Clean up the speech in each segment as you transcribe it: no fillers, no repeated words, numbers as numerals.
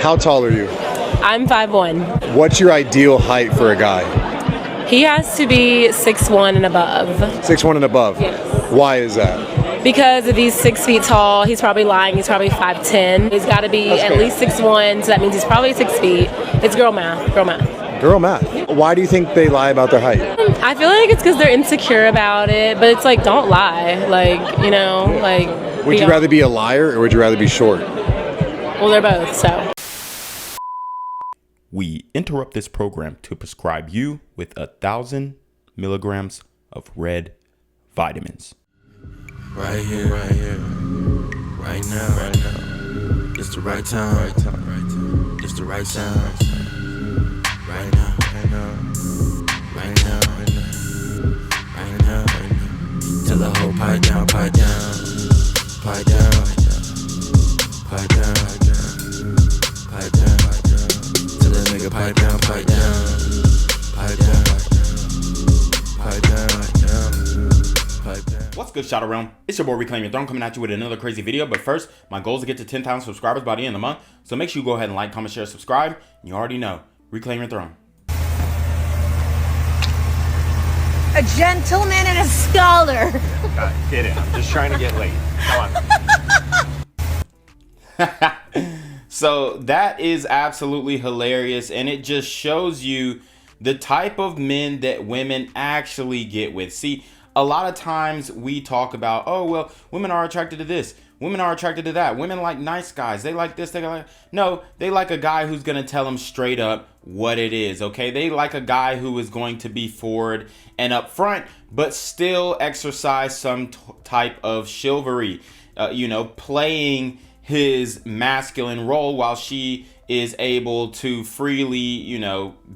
How tall are you? I'm 5'1". What's your ideal height for a guy? He has to be 6'1" and above. 6'1" and above? Yes. Why is that? Because if he's 6 feet tall, he's probably lying. He's probably 5'10". He's got to be at least 6'1", so that means he's probably 6 feet. It's girl math. Girl math. Girl math. Why do you think they lie about their height? I feel like it's because they're insecure about it, but it's like, don't lie. Like, you know, like. Would you rather be a liar or would you rather be short? Well, they're both, so. We interrupt this program to prescribe you with 1,000 milligrams of red vitamins. Right here, right now, it's the right time, it's the right sound, right now, right now, till the whole pipe down, pipe down, pipe down, pipe down, pipe down, till the nigga pipe down, pipe down, pipe down, pipe down, pipe down. What's good, Shadow Realm? It's your boy Reclaim Your Throne coming at you with another crazy video. But first, my goal is to get to 10,000 subscribers by the end of the month. So make sure you go ahead and like, comment, share, subscribe. You already know. Reclaim your throne. A gentleman and a scholar. God, get in. I'm just trying to get laid. Come on. So that is absolutely hilarious. And it just shows you the type of men that women actually get with. See, a lot of times we talk about, oh, well, women are attracted to this. Women are attracted to that. Women like nice guys. They like this. They like... No, they like a guy who's going to tell them straight up what it is, okay? They like a guy who is going to be forward and upfront, but still exercise some type of chivalry, playing his masculine role while she is able to freely,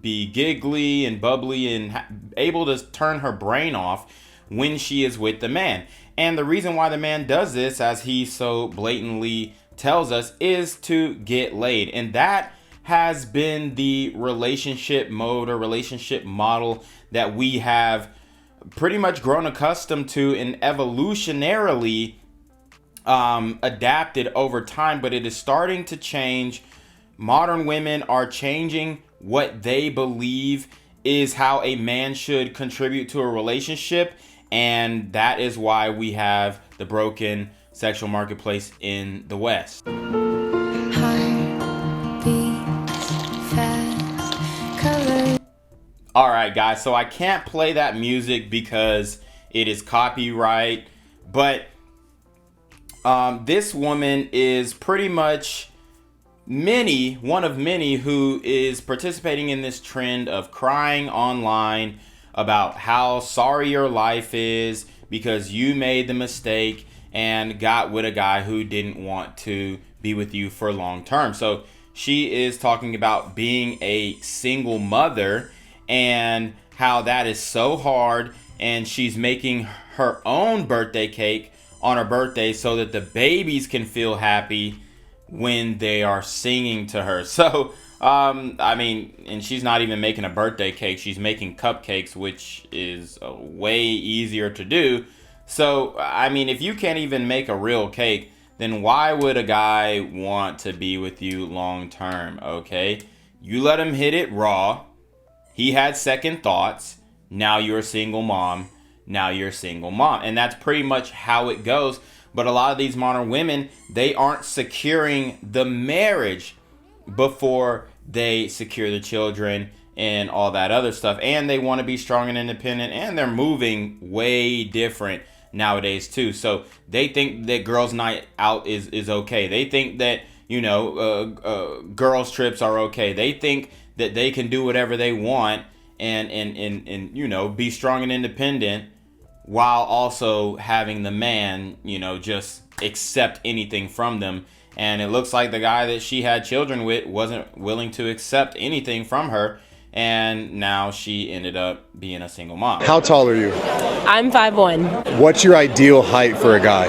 be giggly and bubbly and able to turn her brain off when she is with the man. And the reason why the man does this, as he so blatantly tells us, is to get laid. And that has been the relationship mode or relationship model that we have pretty much grown accustomed to and evolutionarily adapted over time. But it is starting to change. Modern women are changing what they believe is how a man should contribute to a relationship. And that is why we have the broken sexual marketplace in the West. All right, guys, so I can't play that music because it is copyright. But this woman is pretty much one of many who is participating in this trend of crying online about how sorry your life is because you made the mistake and got with a guy who didn't want to be with you for long term. So she is talking about being a single mother and how that is so hard, and she's making her own birthday cake on her birthday so that the babies can feel happy when they are singing to her. So and she's not even making a birthday cake. She's making cupcakes, which is way easier to do. So, if you can't even make a real cake, then why would a guy want to be with you long term, okay? You let him hit it raw. He had second thoughts. Now you're a single mom. And that's pretty much how it goes. But a lot of these modern women, they aren't securing the marriage before they secure the children and all that other stuff. And they want to be strong and independent, and they're moving way different nowadays too. So they think that girls' night out is okay. They think that, girls' trips are okay. They think that they can do whatever they want and be strong and independent while also having the man, just accept anything from them. And it looks like the guy that she had children with wasn't willing to accept anything from her. And now she ended up being a single mom. How tall are you? I'm 5'1". What's your ideal height for a guy?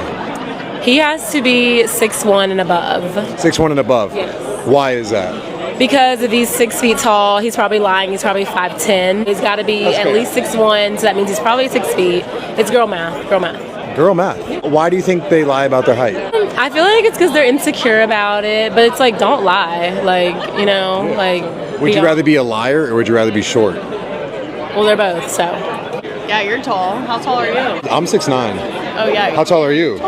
He has to be 6'1" and above. 6'1" and above? Yes. Why is that? Because if he's 6 feet tall, he's probably lying. He's probably 5'10". He's got to be at least 6'1", so that means he's probably 6 feet. It's girl math. Girl math. Girl math. Why do you think they lie about their height? I feel like it's because they're insecure about it, but it's like, don't lie. Like, you know, like. Would you rather be a liar or would you rather be short? Well, they're both, so. Yeah, you're tall. How tall are you? I'm 6'9". Oh, yeah. How tall are you?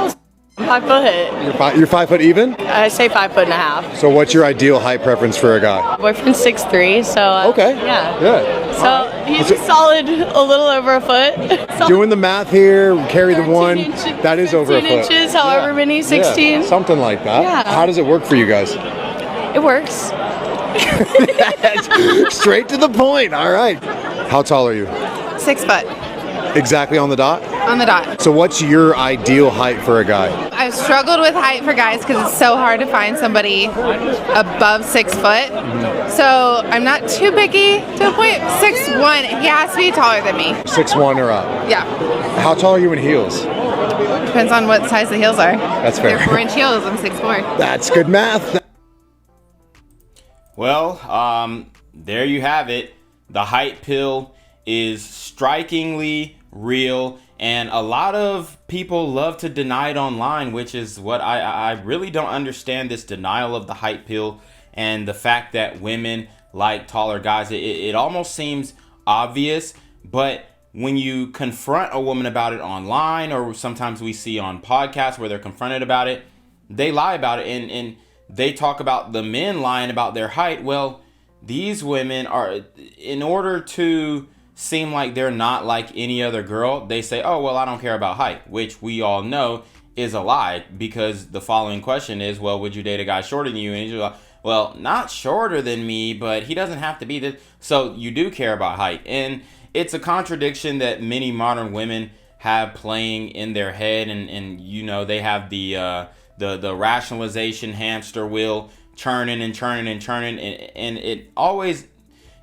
5 foot. You're 5 foot even? I say 5.5. So what's your ideal height preference for a guy? Boyfriend's 6'3", so Okay. yeah. Yeah. So he's a solid, a little over a foot. Doing the math here, carry the 1. 15 inches, That is over a 15 foot. inches, however many, 16. Yeah, something like that. Yeah. How does it work for you guys? It works. Straight to the point. All right. How tall are you? 6 foot Exactly on the dot? on the dot. So what's your ideal height for a guy? I've struggled with height for guys because it's so hard to find somebody above 6 foot. So I'm not too picky to a point. 6'1", he has to be taller than me. 6'1" or up. Yeah. How tall are you in heels? Depends on what size the heels are. That's fair. They're 4-inch heels. I'm 6'4". That's good math. Well, there you have it. The height pill is strikingly real, and a lot of people love to deny it online, which is what I really don't understand, this denial of the height pill and the fact that women like taller guys. It almost seems obvious, but when you confront a woman about it online, or sometimes we see on podcasts where they're confronted about it, they lie about it, and they talk about the men lying about their height. Well, these women are, in order to seem like they're not like any other girl, they say, oh, well, I don't care about height, which we all know is a lie, because the following question is, well, would you date a guy shorter than you? And you're like, well, not shorter than me, but he doesn't have to be this. So you do care about height. And it's a contradiction that many modern women have playing in their head. And you know, they have the rationalization hamster wheel churning and churning and churning. And it always,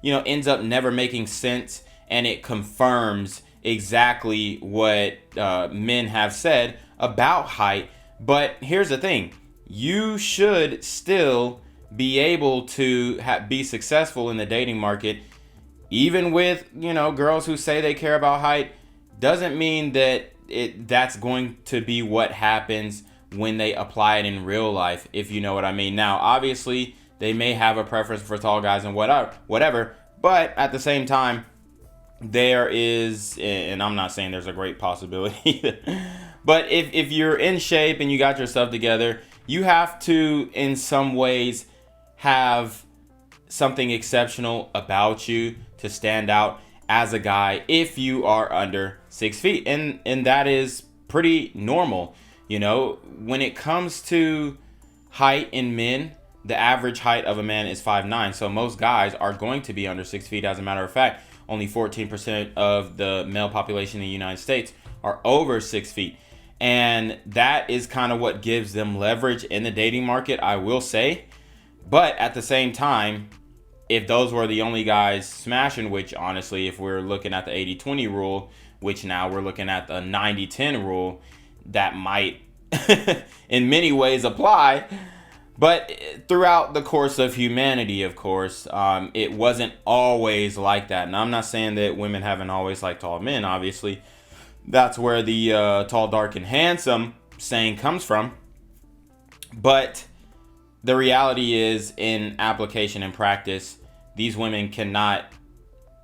you know, ends up never making sense. And it confirms exactly what men have said about height. But here's the thing. You should still be able to be successful in the dating market, even with, you know, girls who say they care about height. Doesn't mean that that's going to be what happens when they apply it in real life, if you know what I mean. Now, obviously, they may have a preference for tall guys and whatever, but at the same time, there is, and I'm not saying there's a great possibility, but if you're in shape and you got yourself together, you have to, in some ways, have something exceptional about you to stand out as a guy if you are under 6 feet. And that is pretty normal. You know, when it comes to height in men, the average height of a man is 5'9". So most guys are going to be under 6 feet. As a matter of fact, only 14% of the male population in the United States are over 6 feet. And that is kind of what gives them leverage in the dating market, I will say. But at the same time, if those were the only guys smashing, which honestly, if we're looking at the 80-20 rule, which now we're looking at the 90-10 rule, that might in many ways apply. But throughout the course of humanity, of course, it wasn't always like that. And I'm not saying that women haven't always liked tall men, obviously. That's where the tall, dark, and handsome saying comes from. But the reality is, in application and practice, these women cannot,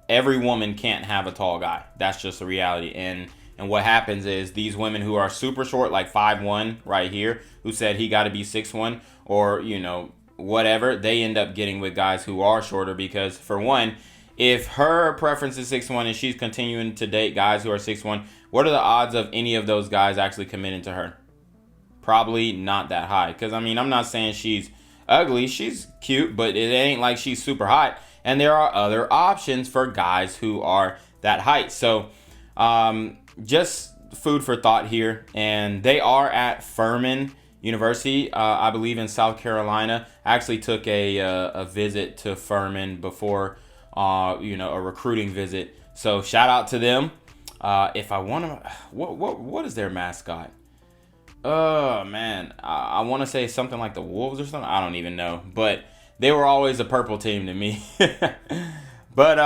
every woman can't have a tall guy. That's just the reality. And what happens is, these women who are super short, like 5'1" right here, who said he got to be 6'1", or, you know, whatever, they end up getting with guys who are shorter, because for one, if her preference is 6'1" and she's continuing to date guys who are 6'1", what are the odds of any of those guys actually committing to her? Probably not that high. Because, I mean, I'm not saying she's ugly. She's cute, but it ain't like she's super hot. And there are other options for guys who are that height. So, just food for thought here. And they are at Furman University, I believe, in South Carolina. I actually took a visit to Furman before, you know, a recruiting visit. So shout out to them. If I want to, what is their mascot? Oh man, I want to say something like the Wolves or something. I don't even know, but they were always a purple team to me. But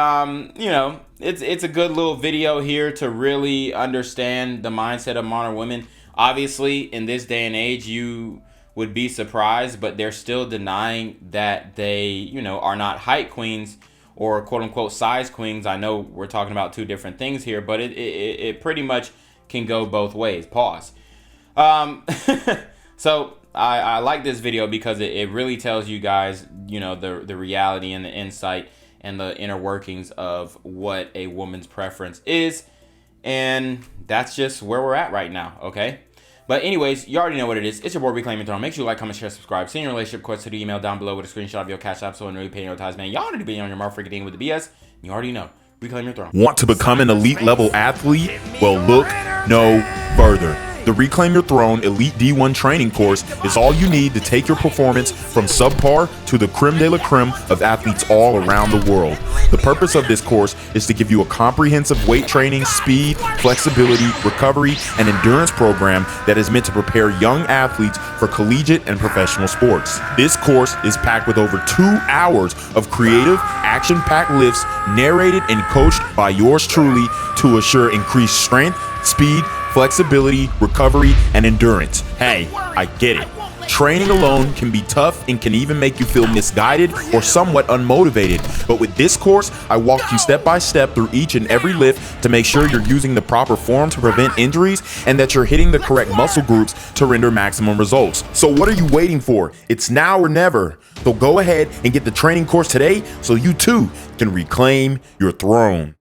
you know, it's a good little video here to really understand the mindset of modern women. Obviously, in this day and age, you would be surprised, but they're still denying that they, you know, are not height queens or quote unquote size queens. I know we're talking about two different things here, but it pretty much can go both ways. Pause. So I like this video because it really tells you guys, you know, the reality and the insight and the inner workings of what a woman's preference is. And that's just where we're at right now, okay? But anyways, you already know what it is. It's your boy Reclaim Your Throne. Make sure you like, comment, share, subscribe. Send your relationship request to the email down below with a screenshot of your Cash App so I know you're paying your ties, man. Y'all already be on your mouth freaking with the BS. You already know. Reclaim Your Throne. Want to become an elite level athlete? Well, look no further. The Reclaim Your Throne Elite D1 training course is all you need to take your performance from subpar to the creme de la creme of athletes all around the world. The purpose of this course is to give you a comprehensive weight training, speed, flexibility, recovery, and endurance program that is meant to prepare young athletes for collegiate and professional sports. This course is packed with over 2 hours of creative, action-packed lifts narrated and coached by yours truly to assure increased strength, speed, flexibility, recovery, and endurance. Hey, I get it. Training alone can be tough and can even make you feel misguided or somewhat unmotivated. But with this course, I walk you step by step through each and every lift to make sure you're using the proper form to prevent injuries and that you're hitting the correct muscle groups to render maximum results. So what are you waiting for? It's now or never. So go ahead and get the training course today so you too can reclaim your throne.